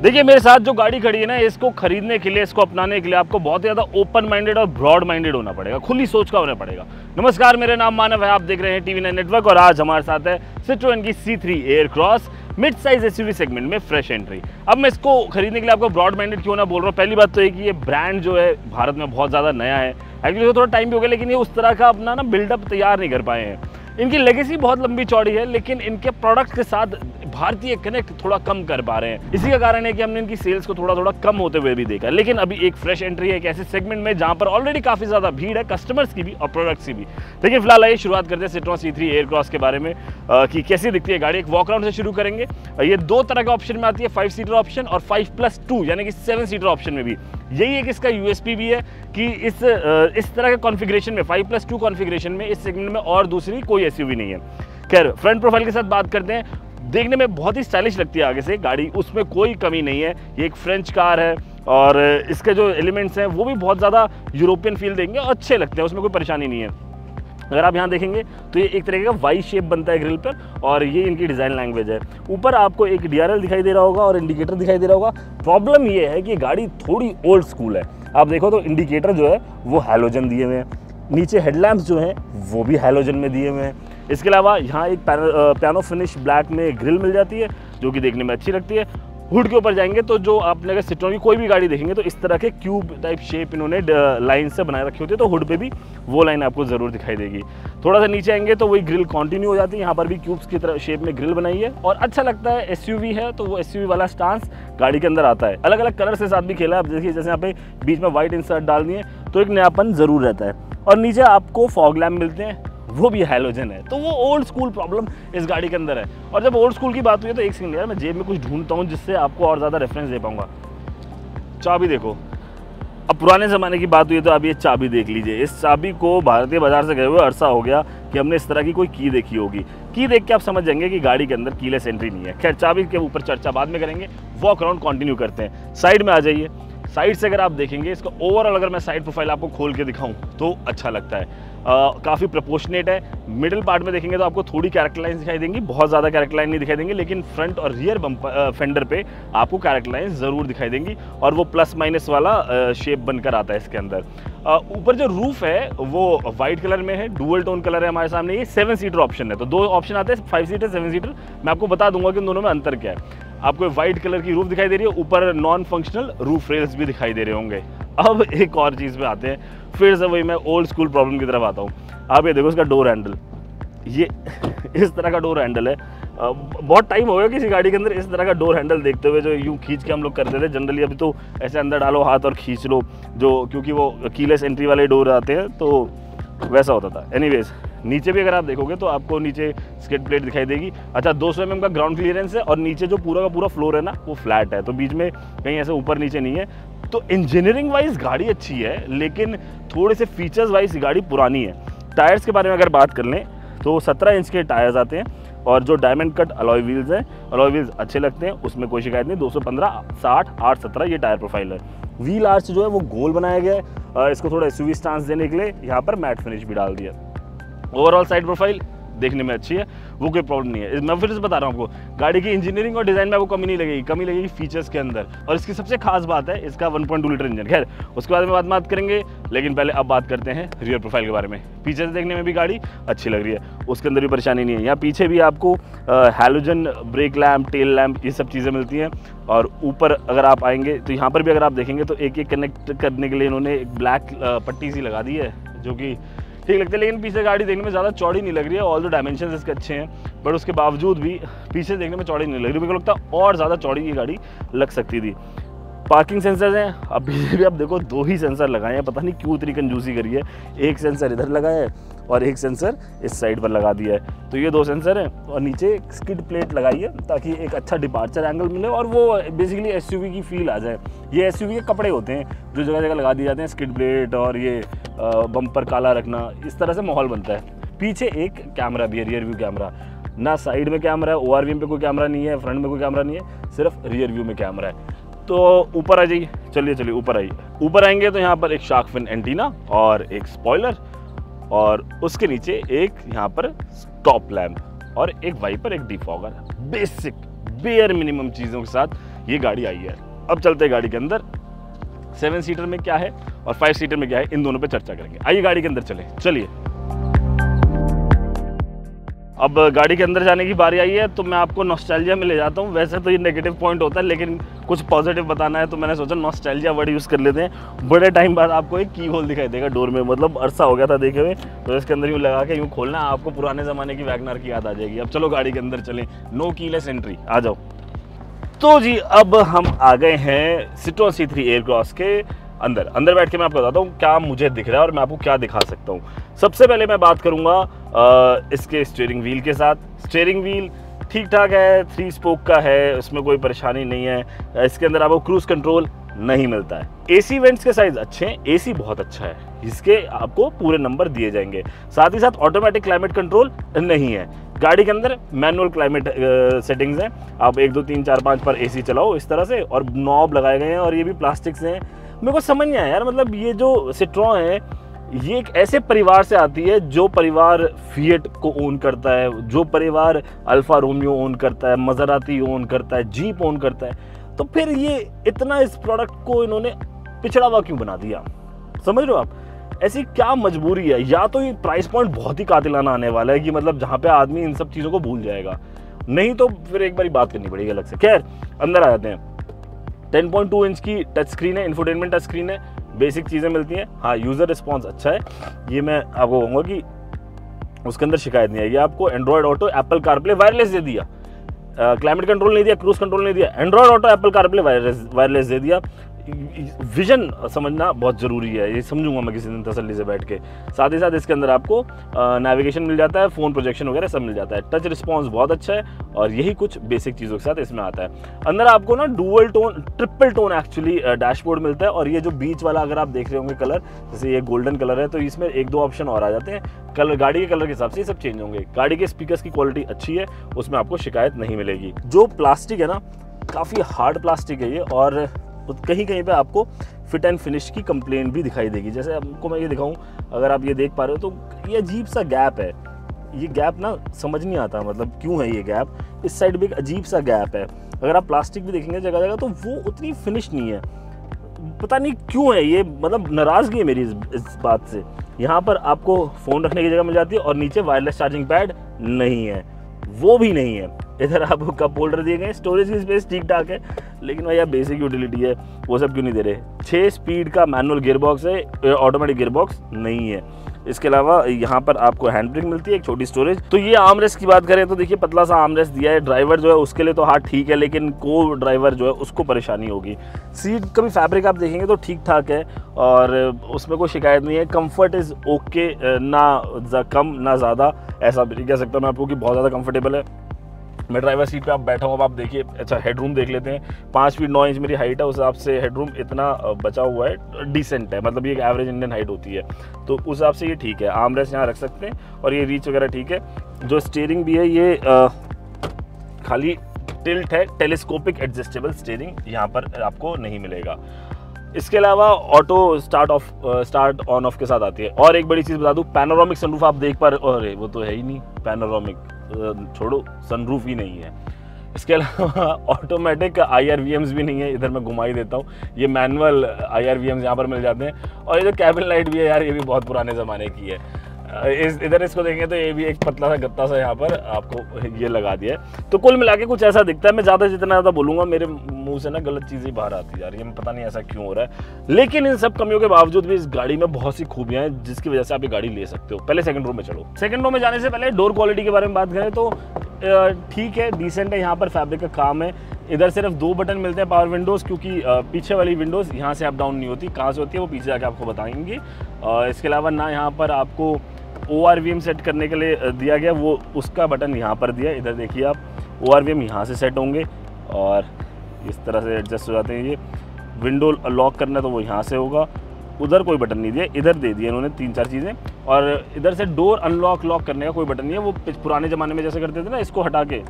देखिए मेरे साथ जो गाड़ी खड़ी है ना, इसको खरीदने के लिए, इसको अपनाने के लिए आपको बहुत ज़्यादा ओपन माइंडेड और ब्रॉड माइंडेड होना पड़ेगा, खुली सोच का होना पड़ेगा। नमस्कार, मेरा नाम मानव है, आप देख रहे हैं TV9 नेटवर्क और आज हमारे साथ है सिट्रोएन की C3 Aircross mid size SUV segment में फ्रेश एंट्री। अब मैं इसको खरीदने के लिए आपको ब्रॉड माइंडेड क्यों ना बोल रहा हूँ, पहली बात तो ये कि ये ब्रांड जो है भारत में बहुत ज़्यादा नया है। एक्चुअली थोड़ा टाइम भी हो गया, लेकिन ये उस तरह का अपना ना बिल्डअप तैयार नहीं कर पाए हैं। इनकी लेगेसी बहुत लंबी चौड़ी है, लेकिन इनके प्रोडक्ट के साथ भारतीय कनेक्ट थोड़ा कम कर पा रहे हैं। इसी का कारण है कि हमने इनकी सेल्स को थोड़ा थोड़ा कम होते हुए भी देखा। लेकिन अभी एक फ्रेश एंट्री है एक ऐसे सेगमेंट में जहां पर ऑलरेडी काफी ज्यादा भीड़ है, कस्टमर्स की भी और प्रोडक्ट्स की भी। देखिए फिलहाल आइए शुरुआत करते हैं सिट्रोन C3 एयरक्रॉस के बारे में कि कैसी दिखती है गाड़ी। एक वॉक अराउंड से शुरू करेंगे। ये दो तरह के ऑप्शन में आती है, 5 सीटर ऑप्शन और 5+2 यानी कि 7 सीटर ऑप्शन में भी। यही एक इसका USP भी है कि इस तरह के कॉन्फ़िगरेशन में, 5+2 कॉन्फ़िगरेशन में, इस सेगमेंट में और दूसरी कोई SUV नहीं है। खैर, फ्रंट प्रोफाइल के साथ बात करते हैं। देखने में बहुत ही स्टाइलिश लगती है आगे से गाड़ी, उसमें कोई कमी नहीं है। ये एक फ्रेंच कार है और इसके जो एलिमेंट्स हैं वो भी बहुत ज़्यादा यूरोपियन फील देंगे और अच्छे लगते हैं, उसमें कोई परेशानी नहीं है। अगर आप यहाँ देखेंगे तो ये एक तरह का वाई शेप बनता है ग्रिल पर और ये इनकी डिज़ाइन लैंग्वेज है। ऊपर आपको एक DRL दिखाई दे रहा होगा और इंडिकेटर दिखाई दे रहा होगा। प्रॉब्लम ये है कि गाड़ी थोड़ी ओल्ड स्कूल है। आप देखो तो इंडिकेटर जो है वो हैलोजन दिए हुए हैं, नीचे हेडलैम्प्स जो हैं वो भी हैलोजन में दिए हुए हैं। इसके अलावा यहाँ एक पियानो फिनिश ब्लैक में ग्रिल मिल जाती है जो कि देखने में अच्छी लगती है। हुड के ऊपर जाएंगे तो जो आपने अगर सिट्रोन की कोई भी गाड़ी देखेंगे तो इस तरह के क्यूब टाइप शेप इन्होंने लाइन से बनाए रखी होती है, तो हुड पे भी वो लाइन आपको ज़रूर दिखाई देगी। थोड़ा सा नीचे आएंगे तो वही ग्रिल कंटिन्यू हो जाती है, यहाँ पर भी क्यूब्स की तरह शेप में ग्रिल बनाई है और अच्छा लगता है। SUV है तो वो SUV वाला स्टांस गाड़ी के अंदर आता है। अलग अलग कलर के साथ भी खेला है। अब देखिए जैसे यहाँ पे बीच में वाइट इंसर्ट डालनी है तो एक नयापन ज़रूर रहता है। और नीचे आपको फॉग लैम्प मिलते हैं, वो भी हैलोजन है, तो वो ओल्ड स्कूल प्रॉब्लम इस गाड़ी के अंदर है। और जब ओल्ड स्कूल की बात हुई है तो एक सेकंड यार, मैं जेब में कुछ ढूंढता हूँ जिससे आपको और ज़्यादा रेफरेंस दे पाऊंगा। चाबी देखो, अब पुराने ज़माने की बात हुई है तो अब ये चाबी देख लीजिए। इस चाबी को भारतीय बाजार से गए हुए अरसा हो गया कि हमने इस तरह की कोई की देखी होगी। की देख के आप समझ जाएंगे कि गाड़ी के अंदर कीलेस एंट्री नहीं है। खैर, चाबी के ऊपर चर्चा बाद में करेंगे, वॉक अराउंड कंटिन्यू करते हैं। साइड में आ जाइए। साइड से अगर आप देखेंगे इसका ओवरऑल, अगर मैं साइड प्रोफाइल आपको खोल के दिखाऊं तो अच्छा लगता है। काफ़ी प्रोपोर्शनेट है। मिडिल पार्ट में देखेंगे तो आपको थोड़ी कैरेक्टर लाइन दिखाई देंगी, बहुत ज़्यादा कैरेक्टर लाइन नहीं दिखाई देंगी, लेकिन फ्रंट और रियर बम्पर फेंडर पे आपको कैरेक्टर लाइन ज़रूर दिखाई देंगी और वो प्लस माइनस वाला शेप बनकर आता है इसके अंदर। ऊपर जो रूफ है वो वाइट कलर में है, डुअल टोन कलर है हमारे सामने। ये 7 सीटर ऑप्शन है, तो दो ऑप्शन आते हैं, 5 सीटर 7 सीटर। मैं आपको बता दूंगा कि इन दोनों में अंतर क्या है। आपको व्हाइट कलर की रूफ दिखाई दे रही है, ऊपर नॉन फंक्शनल रूफ रेल्स भी दिखाई दे रहे होंगे। अब एक और चीज़ पे आते हैं, फिर से वही मैं ओल्ड स्कूल प्रॉब्लम की तरफ आता हूँ। आप ये देखो इसका डोर हैंडल, ये इस तरह का डोर हैंडल है। बहुत टाइम हो गया किसी गाड़ी के अंदर इस तरह का डोर हैंडल देखते हुए, जो यूँ खींच के हम लोग करते थे जनरली। अभी तो ऐसे अंदर डालो हाथ और खींच लो, जो क्योंकि वो कीलेस एंट्री वाले डोर आते हैं तो वैसा होता था। एनीवेज, नीचे भी अगर आप देखोगे तो आपको नीचे स्किड प्लेट दिखाई देगी। अच्छा, 200 mm का ग्राउंड क्लियरेंस है और नीचे जो पूरा का पूरा फ्लोर है ना वो फ्लैट है, तो बीच में कहीं ऐसे ऊपर नीचे नहीं है। तो इंजीनियरिंग वाइज गाड़ी अच्छी है, लेकिन थोड़े से फीचर्स वाइज गाड़ी पुरानी है। टायर्स के बारे में अगर बात कर लें तो 17 इंच के टायर्स आते हैं और जो डायमंड कट अलॉय व्हील्स हैं, अलॉय व्हील्स अच्छे लगते हैं, उसमें कोई शिकायत नहीं। 215, 60, 817 ये टायर प्रोफाइल है। व्हील आर्च जो है वो गोल बनाया गया है, इसको थोड़ा SUV स्टांस देने के लिए यहाँ पर मैट फिनिश भी डाल दिया। ओवरऑल साइड प्रोफाइल देखने में अच्छी है, वो कोई प्रॉब्लम नहीं है। मैं फिर से बता रहा हूँ आपको, गाड़ी की इंजीनियरिंग और डिज़ाइन में आपको कमी नहीं लगेगी, कमी लगेगी फीचर्स के अंदर। और इसकी सबसे खास बात है इसका 1.2 लीटर इंजन। खैर, उसके बारे में बात करेंगे, लेकिन पहले अब बात करते हैं रियर प्रोफाइल के बारे में। पीछे से देखने में भी गाड़ी अच्छी लग रही है, उसके अंदर भी परेशानी नहीं है। यहाँ पीछे भी आपको halogen brake lamp, tail lamp, ये सब चीज़ें मिलती हैं। और ऊपर अगर आप आएंगे तो यहाँ पर भी अगर आप देखेंगे तो एक कनेक्ट करने के लिए इन्होंने एक ब्लैक पट्टी सी लगा दी है, जो कि ठीक लगता है। लेकिन पीछे गाड़ी देखने में ज़्यादा चौड़ी नहीं लग रही है। ऑल द डायमेंशंस इसके अच्छे हैं, बट उसके बावजूद भी पीछे देखने में चौड़ी नहीं लग रही। मेरे को लगता है और ज़्यादा चौड़ी ये गाड़ी लग सकती थी। पार्किंग सेंसर्स हैं, अब भी आप देखो 2 ही सेंसर लगाए हैं, पता नहीं क्यों इतनी कंजूसी करी है। एक सेंसर इधर लगाया है और एक सेंसर इस साइड पर लगा दिया है, तो ये 2 सेंसर हैं। और नीचे एक स्किड प्लेट लगाई है ताकि एक अच्छा डिपार्चर एंगल मिले और वो बेसिकली SUV की फील आ जाए। ये SUV के कपड़े होते हैं जो जगह जगह लगा दिए जाते हैं, स्किड प्लेट और ये बम्पर काला रखना, इस तरह से माहौल बनता है। पीछे एक कैमरा भी है, रियर व्यू कैमरा। ना साइड में कैमरा है, ORV पे कोई कैमरा नहीं है, फ्रंट में कोई कैमरा नहीं है, सिर्फ रियर व्यू में कैमरा है। तो ऊपर आ जाइए, चलिए ऊपर आइए। ऊपर आएंगे तो यहाँ पर एक शार्क फिन एंटीना और एक स्पॉइलर और उसके नीचे एक यहाँ पर टॉप लैम्प और एक वाइपर, एक डिफॉगर। बेसिक बेयर मिनिमम चीज़ों के साथ ये गाड़ी आई है। अब चलते हैं गाड़ी के अंदर, 7 सीटर में क्या है और 5 सीटर में क्या है, इन दोनों पे चर्चा करेंगे। आइए गाड़ी के अंदर चलिए। अब गाड़ी के अंदर जाने की बारी आई है, तो मैं आपको नॉस्टैल्जिया में ले जाता हूँ। वैसे तो ये नेगेटिव पॉइंट होता है, लेकिन कुछ पॉजिटिव बताना है तो मैंने सोचा नॉस्टैल्जिया वर्ड यूज़ कर लेते हैं। बड़े टाइम बाद आपको एक की होल दिखाई देगा डोर में, मतलब अरसा हो गया था देखे हुए, तो इसके अंदर यूँ लगा के यूँ खोलना, आपको पुराने ज़माने की वैगनर की याद आ जाएगी। अब चलो गाड़ी के अंदर चलें, नो कीलेस एंट्री, आ जाओ। तो जी अब हम आ गए हैं सिट्रोन C3 एयरक्रॉस के अंदर बैठ के मैं आपको बताता हूँ क्या मुझे दिख रहा है और मैं आपको क्या दिखा सकता हूँ। सबसे पहले मैं बात करूँगा इसके स्टीयरिंग व्हील के साथ। स्टीयरिंग व्हील ठीक ठाक है, 3 स्पोक का है, उसमें कोई परेशानी नहीं है। इसके अंदर आपको क्रूज कंट्रोल नहीं मिलता है। एसी वेंट्स के साइज अच्छे हैं, एसी बहुत अच्छा है, इसके आपको पूरे नंबर दिए जाएंगे। साथ ही साथ ऑटोमेटिक क्लाइमेट कंट्रोल नहीं है गाड़ी के अंदर, मैनुअल क्लाइमेट सेटिंग्स हैं। आप 1 2 3 4 5 पर एसी चलाओ इस तरह से, और नॉब लगाए गए हैं और ये भी प्लास्टिक से हैं। मेरे को समझ नहीं आया यार, मतलब ये जो सिट्रोन है ये एक ऐसे परिवार से आती है जो परिवार फिएट को ओन करता है, जो परिवार अल्फा रोमियो ओन करता है, मज़राती ओन करता है, जीप ओन करता है, तो फिर ये इतना इस प्रोडक्ट को इन्होंने पिछड़ा हुआ क्यों बना दिया? समझ रहे हो आप? ऐसी क्या मजबूरी है? या तो ये प्राइस पॉइंट बहुत ही कातिलाना आने वाला है कि मतलब जहाँ पे आदमी इन सब चीज़ों को भूल जाएगा, नहीं तो फिर एक बारी बात करनी पड़ेगी अलग से। खैर अंदर आ जाते हैं। 10.2 इंच की टच स्क्रीन है, इंफोटेनमेंट टच स्क्रीन है, बेसिक चीज़ें मिलती हैं। हाँ, यूज़र रिस्पॉन्स अच्छा है, ये मैं आपको कहूँगा कि उसके अंदर शिकायत नहीं आएगी आपको। Android Auto, Apple CarPlay wireless दे दिया, क्लाइमेट कंट्रोल नहीं दिया, क्रूज कंट्रोल नहीं दिया, Android Auto Apple CarPlay wireless दे दिया। विजन समझना बहुत ज़रूरी है, ये समझूंगा मैं किसी दिन तसल्ली से बैठ के। साथ ही साथ इसके अंदर आपको नेविगेशन मिल जाता है, फ़ोन प्रोजेक्शन वगैरह सब मिल जाता है। टच रिस्पॉन्स बहुत अच्छा है और यही कुछ बेसिक चीज़ों के साथ इसमें आता है। अंदर आपको ना dual tone, triple tone actually dashboard मिलता है। और ये जो बीच वाला अगर आप देख रहे होंगे कलर, जैसे ये गोल्डन कलर है, तो इसमें 1-2 ऑप्शन और आ जाते हैं कलर, गाड़ी के कलर के हिसाब से ये सब चेंज होंगे। गाड़ी के स्पीकर्स की क्वालिटी अच्छी है, उसमें आपको शिकायत नहीं मिलेगी। जो प्लास्टिक है ना, काफ़ी हार्ड प्लास्टिक है ये, और कहीं कहीं पे आपको फिट एंड फिनिश की कंप्लेंट भी दिखाई देगी। जैसे आपको मैं ये दिखाऊं, अगर आप ये देख पा रहे हो तो ये अजीब सा गैप है। ये गैप ना समझ नहीं आता मतलब क्यों है ये गैप। इस साइड भी एक अजीब सा गैप है। अगर आप प्लास्टिक भी देखेंगे जगह जगह तो वो उतनी फिनिश नहीं है, पता नहीं क्यों है ये, मतलब नाराज़गी है मेरी इस बात से। यहाँ पर आपको फ़ोन रखने की जगह मिल जाती है और नीचे वायरलेस चार्जिंग पैड नहीं है, वो भी नहीं है। इधर आपको कप होल्डर दिए गए, स्टोरेज की स्पेस ठीक ठाक है, लेकिन भैया बेसिक यूटिलिटी है वो सब क्यों नहीं दे रहे। 6 स्पीड का मैनुअल गियरबॉक्स है, ऑटोमेटिक गियरबॉक्स नहीं है। इसके अलावा यहाँ पर आपको हैंड ब्रेक मिलती है, एक छोटी स्टोरेज। तो ये आर्मरेस्ट की बात करें तो देखिए पतला सा आर्मरेस्ट दिया है। ड्राइवर जो है उसके लिए तो हाँ ठीक है, लेकिन को ड्राइवर जो है उसको परेशानी होगी। सीट का भी फैब्रिक आप देखेंगे तो ठीक ठाक है और उसमें कोई शिकायत नहीं है। कंफर्ट इज़ ओके, ना कम ना ज़्यादा, ऐसा भी कह सकता हूँ मैं आपको कि बहुत ज़्यादा कंफर्टेबल है। मैं ड्राइवर सीट पे आप बैठा हूँ, अब आप देखिए। अच्छा, हेडरूम देख लेते हैं। 5 फीट 9 इंच मेरी हाइट है, उस हिसाब से हेडरूम इतना बचा हुआ है, डिसेंट है, मतलब ये एक एवरेज इंडियन हाइट होती है, तो उस हिसाब से ये ठीक है। आर्मरेस्ट यहाँ रख सकते हैं और ये रीच वगैरह ठीक है। जो स्टीयरिंग भी है ये खाली टिल्ट है, टेलीस्कोपिक एडजस्टेबल स्टीयरिंग यहाँ पर आपको नहीं मिलेगा। इसके अलावा ऑटो स्टार्ट ऑन ऑफ के साथ आती है। और एक बड़ी चीज़ बता दूँ, पैनोरामिक सनरूफ आप देख पा रहे, अरे वो तो है ही नहीं, पैनोरामिक छोड़ो, सनरूफ ही नहीं है। इसके अलावा ऑटोमेटिक IRVMs भी नहीं है, इधर मैं घुमा ही देता हूँ। ये मैनुअल IRVMs यहाँ पर मिल जाते हैं। और ये जो कैबिन लाइट भी है यार, ये भी बहुत पुराने ज़माने की है। इधर इसको देखेंगे तो ये भी एक पतला सा गत्ता सा यहाँ पर आपको ये लगा दिया है। तो कुल मिला के कुछ ऐसा दिखता है। मैं जितना ज़्यादा बोलूँगा मेरे मुंह से ना गलत चीज़ें बाहर आती जा रही है, मैं पता नहीं ऐसा क्यों हो रहा है। लेकिन इन सब कमियों के बावजूद भी इस गाड़ी में बहुत सी खूबियाँ हैं जिसकी वजह से आप ये गाड़ी ले सकते हो। पहले सेकंड रो में चलो। सेकंड रो में जाने से पहले डोर क्वालिटी के बारे में बात करें तो ठीक है, डिसेंट है। यहाँ पर फैब्रिक का काम है। इधर सिर्फ 2 बटन मिलते हैं पावर विंडोज़, क्योंकि पीछे वाली विंडोज़ यहाँ से अप डाउन नहीं होती। कहाँ से होती है वो पीछे जाके आपको बताएंगे। इसके अलावा ना यहाँ पर आपको ORVM सेट करने के लिए दिया गया, वो उसका बटन यहाँ पर दिया। इधर देखिए आप, ORVM यहाँ से सेट होंगे और इस तरह से एडजस्ट हो जाते हैं। ये विंडो लॉक करना है तो वो यहाँ से होगा। उधर कोई बटन नहीं दिया, इधर दे दिए इन्होंने 3-4 चीज़ें। और इधर से डोर अनलॉक लॉक करने का कोई बटन नहीं है। वो पुराने ज़माने में जैसे करते थे ना, इसको हटा के,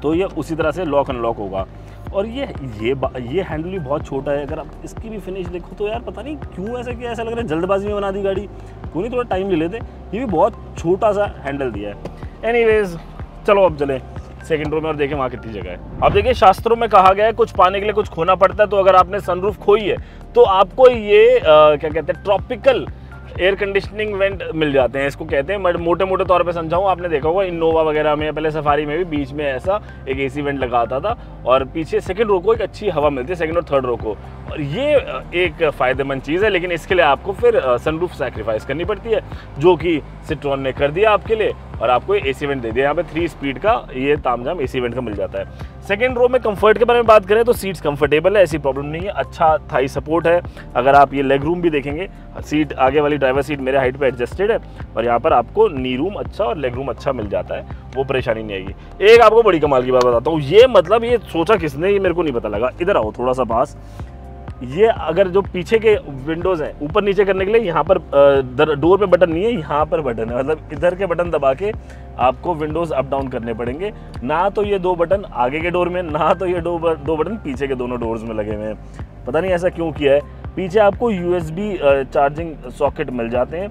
तो ये उसी तरह से लॉक अनलॉक होगा। और ये हैंडल भी बहुत छोटा है। अगर आप इसकी भी फिनिश देखो तो यार पता नहीं क्यों ऐसा किया, ऐसा लग रहा है जल्दबाजी में बना दी गाड़ी, क्यों नहीं थोड़ा टाइम ले लेते। ये भी बहुत छोटा सा हैंडल दिया है। एनीवेज चलो अब चले। सेकंड रो में और देखें वहाँ कितनी जगह है। अब देखिए शास्त्रों में कहा गया है कुछ पाने के लिए कुछ खोना पड़ता है, तो अगर आपने सनरूफ खोई है तो आपको ये क्या कहते हैं ट्रॉपिकल एयर कंडीशनिंग वेंट मिल जाते हैं, इसको कहते हैं। मैं मोटे मोटे तौर पे समझाऊं, आपने देखा होगा इनोवा वगैरह में, पहले सफारी में भी बीच में ऐसा एक एसी वेंट लगा आता था और पीछे सेकंड रो को एक अच्छी हवा मिलती है, सेकंड और थर्ड रो को, और ये एक फ़ायदेमंद चीज़ है। लेकिन इसके लिए आपको फिर सनरूफ सैक्रिफाइस करनी पड़ती है, जो कि सिट्रॉन ने कर दिया आपके लिए और आपको एसी वेंट दे दिया। यहाँ पे 3 स्पीड का ये तामझाम एसी वेंट का मिल जाता है। सेकंड रो में कंफर्ट के बारे में बात करें तो सीट्स कंफर्टेबल है, ऐसी प्रॉब्लम नहीं है, अच्छा थाई सपोर्ट है। अगर आप ये लेग रूम भी देखेंगे, सीट आगे वाली ड्राइवर सीट मेरे हाइट पे एडजस्टेड है और यहाँ पर आपको नी रूम अच्छा और लेग रूम अच्छा मिल जाता है, वो परेशानी नहीं आएगी। एक आपको बड़ी कमाल की बात बताता हूँ, ये मतलब ये सोचा किसने, ये मेरे को नहीं पता लगा। इधर आओ थोड़ा सा पास। ये अगर जो पीछे के विंडोज़ हैं ऊपर नीचे करने के लिए यहाँ पर डोर पे बटन नहीं है, यहाँ पर बटन है, मतलब इधर के बटन दबा के आपको विंडोज़ अप डाउन करने पड़ेंगे। ना तो ये 2 बटन आगे के डोर में, ना तो ये 2 बटन पीछे के दोनों डोर्स में लगे हुए हैं। पता नहीं ऐसा क्यों किया है। पीछे आपको USB चार्जिंग सॉकेट मिल जाते हैं,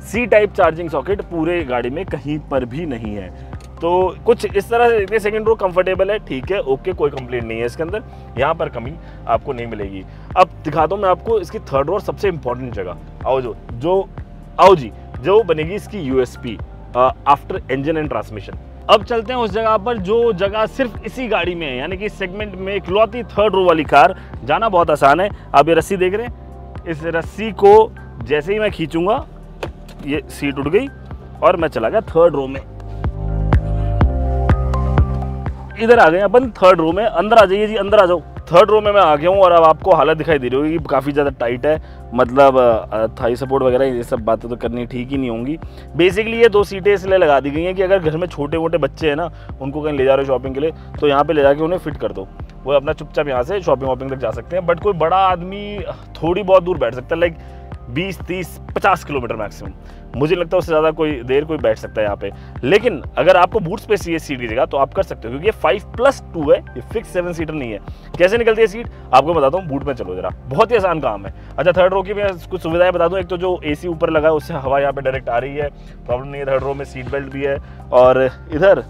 C टाइप चार्जिंग सॉकेट पूरे गाड़ी में कहीं पर भी नहीं है। तो कुछ इस तरह से सेकंड रो कंफर्टेबल है, ठीक है, ओके, कोई कंप्लेंट नहीं है इसके अंदर, यहाँ पर कमी आपको नहीं मिलेगी। अब दिखाता हूँ मैं आपको इसकी थर्ड रो और सबसे इंपॉर्टेंट जगह। आओ जी जो बनेगी इसकी USP after engine and transmission. अब चलते हैं उस जगह पर जो जगह सिर्फ इसी गाड़ी में है, यानी कि सेगमेंट में इकलौती थर्ड रो वाली कार। जाना बहुत आसान है। आप ये रस्सी देख रहे हैं, इस रस्सी को जैसे ही मैं खींचूंगा ये सीट उठ गई और मैं चला गया थर्ड रो में। इधर आ गए अपन थर्ड रो में। अंदर आ जाइए जी, अंदर आ जाओ। थर्ड रो में मैं आ गया हूँ और अब आपको हालत दिखाई दे रही होगी कि काफ़ी ज़्यादा टाइट है, मतलब थाई सपोर्ट वगैरह ये सब बातें तो करनी ठीक ही नहीं होंगी। बेसिकली ये 2 सीटें इसलिए लगा दी गई हैं कि अगर घर में छोटे मोटे बच्चे हैं ना, उनको कहीं ले जा रहे हो शॉपिंग के लिए, तो यहाँ पे ले जाके उन्हें फिट कर दो, वो अपना चुपचाप यहाँ से शॉपिंग वॉपिंग तक जा सकते हैं। बट कोई बड़ा आदमी थोड़ी बहुत दूर बैठ सकता है, लाइक 20, 30, 50 किलोमीटर मैक्सिमम। मुझे लगता है उससे ज़्यादा कोई देर कोई बैठ सकता है यहाँ पे। लेकिन अगर आपको बूट स्पेस चाहिए सीट की जगह तो आप कर सकते हो, क्योंकि ये 5+2 है, ये फिक्स 7 सीटर नहीं है। कैसे निकलती है सीट आपको बताता हूँ, बूट में चलो जरा, बहुत ही आसान काम है। अच्छा, थर्ड रो की मैं कुछ सुविधाएं बता दूँ। एक तो जो AC ऊपर लगा है उससे हवा यहाँ पे डायरेक्ट आ रही है, प्रॉब्लम नहीं है। थर्ड रो में सीट बेल्ट भी है और इधर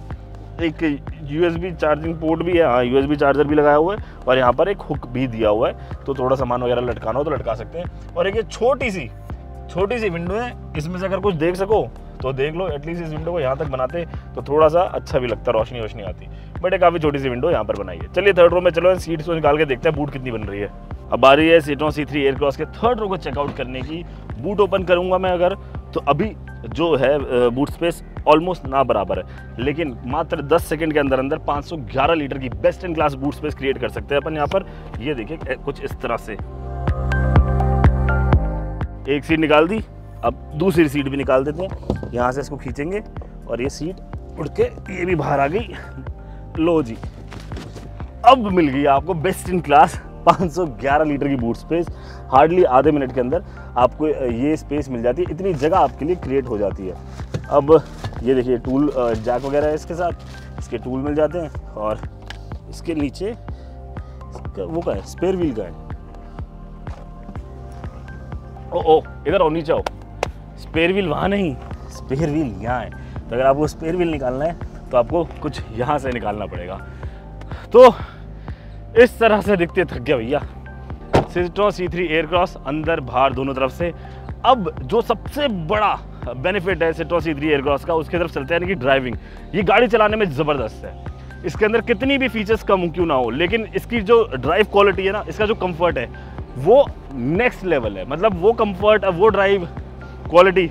एक USB चार्जिंग पोर्ट भी है, हाँ USB चार्जर भी लगाया हुआ है और यहाँ पर एक हुक भी दिया हुआ है, तो थोड़ा सामान वगैरह लटकाना हो तो लटका सकते हैं। और एक ये छोटी सी विंडो है, इसमें से अगर कुछ देख सको तो देख लो। एटलीस्ट इस विंडो को यहाँ तक बनाते तो थोड़ा सा अच्छा भी लगता, रोशनी आती, बट एक काफ़ी छोटी सी विंडो यहाँ पर बनाई है। चलिए थर्ड रो में चलो, सीट्स को निकाल के देखते हैं बूट कितनी बन रही है। अब बारी है सिट्रोन C3 एयरक्रॉस के थर्ड रो को चेकआउट करने की। बूट ओपन करूँगा मैं अगर, तो अभी जो है बूट स्पेस ऑलमोस्ट ना बराबर है, लेकिन मात्र 10 सेकंड के अंदर 511 लीटर की best in class boot space create कर सकते हैं अपन यहाँ पर। ये देखिए कुछ इस तरह से, एक सीट निकाल दी, अब दूसरी सीट भी निकाल देते हैं। यहाँ से इसको खींचेंगे और ये सीट उड़ के ये भी बाहर आ गई। लो जी, अब मिल गई आपको बेस्ट इन क्लास 511 लीटर की बूट स्पेस। हार्डली आधे मिनट के अंदर आपको ये स्पेस मिल जाती है, इतनी जगह आपके लिए क्रिएट हो जाती है। अब ये देखिए टूल जैक वगैरह है इसके साथ, इसके टूल मिल जाते हैं और इसके नीचे वो का है, स्पेयर व्हील का है। ओ इधर आओ, नीचे आओ। स्पेयर व्हील वहाँ नहीं, स्पेयर व्हील यहाँ है। तो अगर आपको स्पेयर व्हील निकालना है तो आपको कुछ यहाँ से निकालना पड़ेगा। तो इस तरह से दिखते थक गया भैया सिट्रोन C3 एयरक्रॉस, अंदर बाहर दोनों तरफ से। अब जो सबसे बड़ा बेनिफिट है सिट्रोन C3 एयरक्रॉस का, उसकी तरफ चलते हैं, यानी कि ड्राइविंग। ये गाड़ी चलाने में ज़बरदस्त है। इसके अंदर कितनी भी फीचर्स कम क्यों ना हो, लेकिन इसकी जो ड्राइव क्वालिटी है ना, इसका जो कंफर्ट है वो नेक्स्ट लेवल है। मतलब वो कंफर्ट, वो ड्राइव क्वालिटी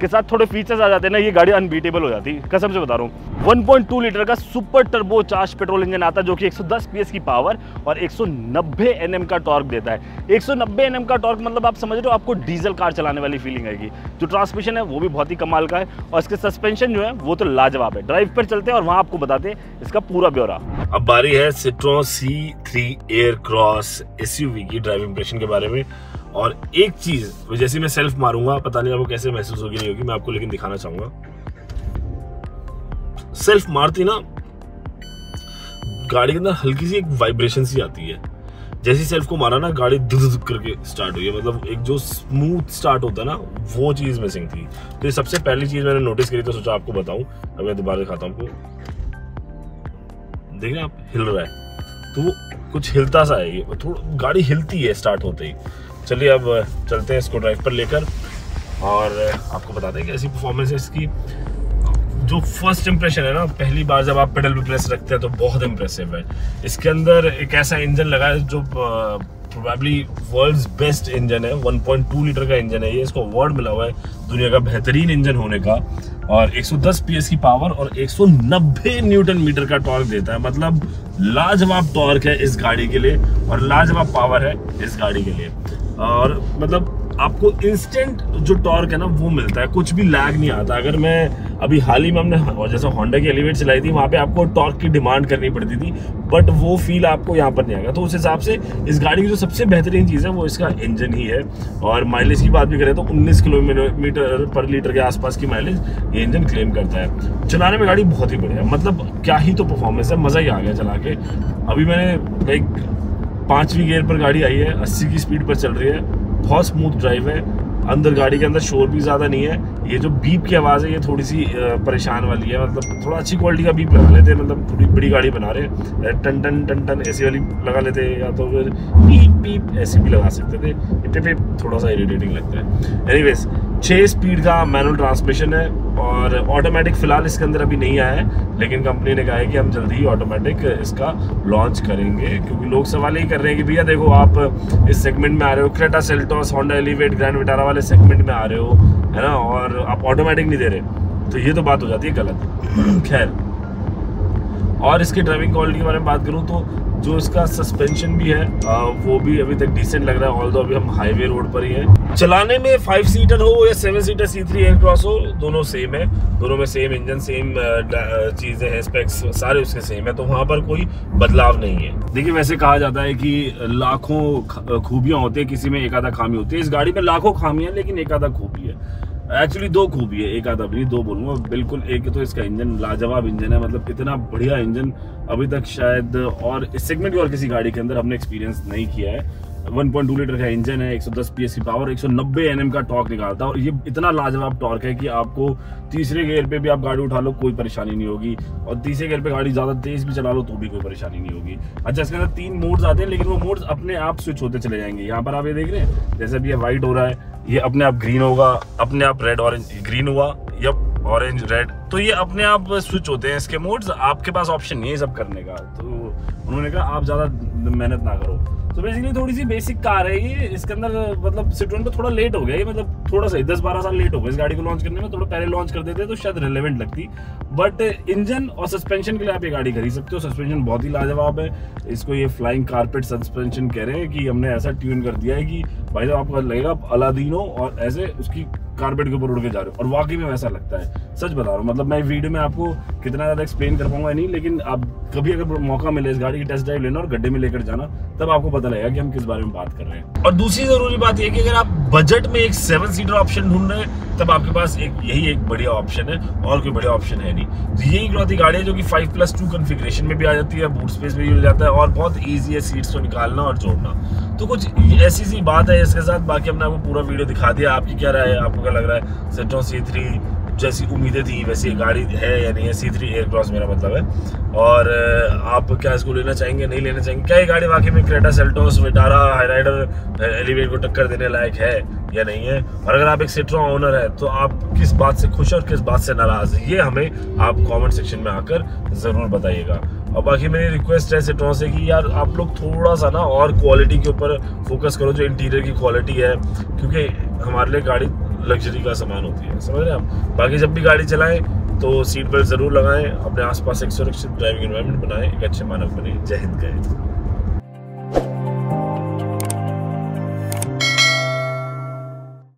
के साथ थोड़े फीचर्स आ जाते हैं ना, ये गाड़ी अनबीटेबल हो जाती है, कसम से बता रहा हूँ। 1.2 लीटर का super turbo charge petrol engine आता है, जो कि 110 PS की पावर और 190 Nm का टॉर्क देता है। 190 Nm का टॉर्क मतलब आप समझ रहे हो, आपको डीजल कार चलाने वाली फीलिंग आएगी। जो ट्रांसमिशन है वो भी बहुत ही कमाल का है और इसके सस्पेंशन जो है वो तो लाजवाब है। ड्राइव पर चलते हैं और वहाँ आपको बताते हैं इसका पूरा ब्यौरा। अब बारी है सिट्रोन C3 एयरक्रॉस SUV की ड्राइव इंप्रेशन के बारे में। और एक चीज, जैसे मैं सेल्फ मारूंगा, पता नहीं आपको कैसे महसूस होगी नहीं होगी, मैं आपको लेकिन दिखाना चाहूंगा। सेल्फ मारती ना गाड़ी के अंदर हल्की सी एक वाइब्रेशन सी आती है। जैसे सेल्फ को मारा ना, गाड़ी दुक करके स्टार्ट हुई है, मतलब एक जो स्मूथ स्टार्ट होता है ना, वो चीज मिसिंग थी। तो ये सबसे पहली चीज मैंने नोटिस करी, तो सोचा आपको बताऊं। अब मैं दोबारा दिखाता हूं आपको। देख रहे हैं आप, हिल रहा है, तो कुछ हिलता सा है, ये थोड़ा गाड़ी हिलती है स्टार्ट होते ही। चलिए अब चलते हैं इसको ड्राइव पर लेकर और आपको बताते हैं कैसी परफॉर्मेंस है इसकी। जो फर्स्ट इंप्रेशन है ना, पहली बार जब आप पेडल पे प्रेस रखते हैं तो बहुत इंप्रेसिव है। इसके अंदर एक ऐसा इंजन लगा है जो प्रोबेबली वर्ल्ड्स बेस्ट इंजन है, 1.2 लीटर का इंजन है ये। इसको अवार्ड मिला हुआ है दुनिया का बेहतरीन इंजन होने का, और 110 PS की पावर और 190 न्यूटन मीटर का टॉर्क देता है। मतलब लाजवाब टॉर्क है इस गाड़ी के लिए और लाजवाब पावर है इस गाड़ी के लिए। और मतलब आपको इंस्टेंट जो टॉर्क है ना वो मिलता है, कुछ भी लैग नहीं आता। अगर मैं अभी हाल ही में हमने जैसे होंडा की एलिवेट चलाई थी, वहाँ पे आपको टॉर्क की डिमांड करनी पड़ती थी, बट वो फील आपको यहाँ पर नहीं आएगा। तो उस हिसाब से इस गाड़ी की जो सबसे बेहतरीन चीज़ है वो इसका इंजन ही है। और माइलेज की बात भी करें तो 19 किलोमीटर पर लीटर के आसपास की माइलेज ये इंजन क्लेम करता है। चलाने में गाड़ी बहुत ही बढ़िया, मतलब क्या ही तो परफॉर्मेंस है, मज़ा ही आ गया चला के। अभी मैंने लाइक 5वीं गियर पर गाड़ी आई है, 80 की स्पीड पर चल रही है, बहुत स्मूथ ड्राइव है। अंदर गाड़ी के अंदर शोर भी ज़्यादा नहीं है। ये जो बीप की आवाज़ है ये थोड़ी सी परेशान वाली है, मतलब थोड़ा अच्छी क्वालिटी का बीप लगा लेते हैं, मतलब थोड़ी बड़ी गाड़ी बना रहे हैं, टन टन टन टन ऐसी वाली लगा लेते हैं, या तो फिर पीप पीप ऐसी भी लगा सकते थे। पे थोड़ा सा इरिटेटिंग लगता है। एनीवेज 6 स्पीड का मैनुअल ट्रांसमिशन है और ऑटोमेटिक फिलहाल इसके अंदर अभी नहीं आया है, लेकिन कंपनी ने कहा है कि हम जल्दी ही ऑटोमेटिक इसका लॉन्च करेंगे, क्योंकि लोग सवाल यही कर रहे हैं कि भैया देखो आप इस सेगमेंट में आ रहे हो, Creta Seltos, Honda elevate, grand Vitara वाले सेगमेंट में आ रहे हो, है ना, और आप ऑटोमेटिक नहीं दे रहे, तो ये तो बात हो जाती है गलत। खैर, और इसकी ड्राइविंग क्वालिटी के बारे में बात करूँ तो जो इसका सस्पेंशन भी है वो भी अभी तक डिसेंट लग रहा है, ऑल्दो अभी हम हाईवे रोड पर ही है। चलाने में 5 सीटर हो या 7 सीटर C3 एयरक्रॉस हो, दोनों सेम है, दोनों में सेम इंजन, सेम चीज़ें हैं, स्पेक्स सारे उसके सेम है, तो वहाँ पर कोई बदलाव नहीं है। देखिए, वैसे कहा जाता है कि लाखों खूबियाँ होती है, किसी में एक आधा खामी होती है। इस गाड़ी में लाखों खामियाँ, लेकिन एक आधा खूबी है। एक्चुअली 2 खूबी है, एक आधा भी 2 बोलूँगा बिल्कुल। एक तो इसका इंजन लाजवाब इंजन है, मतलब इतना बढ़िया इंजन अभी तक शायद और इस सेगमेंट की और किसी गाड़ी के अंदर हमने एक्सपीरियंस नहीं किया है। 1.2 लीटर का इंजन है, 110 PS की पावर, 190 Nm का टॉर्क निकालता है, और ये इतना लाजवाब टॉर्क है कि आपको तीसरे गियर पे भी आप गाड़ी उठा लो कोई परेशानी नहीं होगी, और तीसरे गियर पे गाड़ी ज़्यादा तेज भी चला लो तो भी कोई परेशानी नहीं होगी। अच्छा, इसके अंदर 3 मोड्स आते हैं, लेकिन वो मोड्स अपने आप स्विच होते चले जाएंगे। यहाँ पर आप ये देख रहे हैं, जैसे अभी ये व्हाइट हो रहा है, ये अपने आप ग्रीन होगा, अपने आप रेड ऑरेंज, ग्रीन हुआ, यप ऑरेंज रेड, तो ये अपने आप स्विच होते हैं इसके मोड्स। आपके पास ऑप्शन नहीं है सब करने का, तो उन्होंने कहा आप ज़्यादा मेहनत ना करो। तो बेसिकली थोड़ी सी बेसिक कार है ये। इसके अंदर मतलब सिट्रोन पे थोड़ा लेट हो गया ये, मतलब थोड़ा सा 10-12 साल लेट हो गया इस गाड़ी को लॉन्च करने में। थोड़ा पहले लॉन्च कर देते तो शायद रिलेवेंट लगती, बट इंजन और सस्पेंशन के लिए आप ये गाड़ी खरीद सकते हो। सस्पेंशन बहुत ही लाजवाब है, इसको ये फ्लाइंग कारपेट सस्पेंशन कह रहे हैं कि हमने ऐसा ट्यून कर दिया है कि भाई साहब आपको लगेगा अलादीनो और ऐसे उसकी कारपेट के ऊपर उड़ के जा रहे हो, और वाकई में वैसा लगता है, सच बता रहा हूँ। मतलब मैं वीडियो में आपको कितना ज़्यादा एक्सप्लेन कर पाऊंगा नहीं, लेकिन आप कभी अगर मौका मिले इस गाड़ी की टेस्ट ड्राइव लेना और गड्ढे में लेकर जाना, तब आपको पता लगेगा कि हम किस बारे में बात कर रहे हैं। और दूसरी जरूरी बात यह कि अगर आप बजट में एक 7 सीटर ऑप्शन ढूंढ रहे हैं, तब आपके पास यही एक बढ़िया ऑप्शन है, और कोई बढ़िया ऑप्शन है नहीं। तो यही इकलौती गाड़ी है जो कि 5+2 कॉन्फ़िगरेशन में भी आ जाती है, बूट स्पेस में भी मिल जाता है, और बहुत ईजी है सीट्स को निकालना और जोड़ना। तो कुछ ऐसी सी बात है इसके साथ। बाकी हमने आपको पूरा वीडियो दिखा दिया। आपकी क्या राय है, आपको क्या लग रहा है? सेट्रॉन C3 जैसी उम्मीदें थी वैसी गाड़ी है या नहीं है? C3 एयरक्रॉस मेरा मतलब है। और आप क्या इसको लेना चाहेंगे, नहीं लेना चाहेंगे? क्या ये गाड़ी वाकई में Creta Seltos, Vitara, Hyryder, elevate को टक्कर देने लायक है या नहीं है? और अगर आप एक सिट्रोन ओनर है तो आप किस बात से खुश और किस बात से नाराज है, ये हमें आप कमेंट सेक्शन में आकर ज़रूर बताइएगा। और बाकी मेरी रिक्वेस्ट है सिट्रोन से कि यार आप लोग थोड़ा सा ना और क्वालिटी के ऊपर फोकस करो, जो इंटीरियर की क्वालिटी है, क्योंकि हमारे लिए गाड़ी लग्जरी का सामान होती है, समझ रहे हैं आप। बाकी जब भी गाड़ी चलाएं तो सीट बेल्ट ज़रूर लगाएं, अपने आसपास एक सुरक्षित ड्राइविंग एनवायरनमेंट बनाएं, एक अच्छे मानव बने। जय हिंद।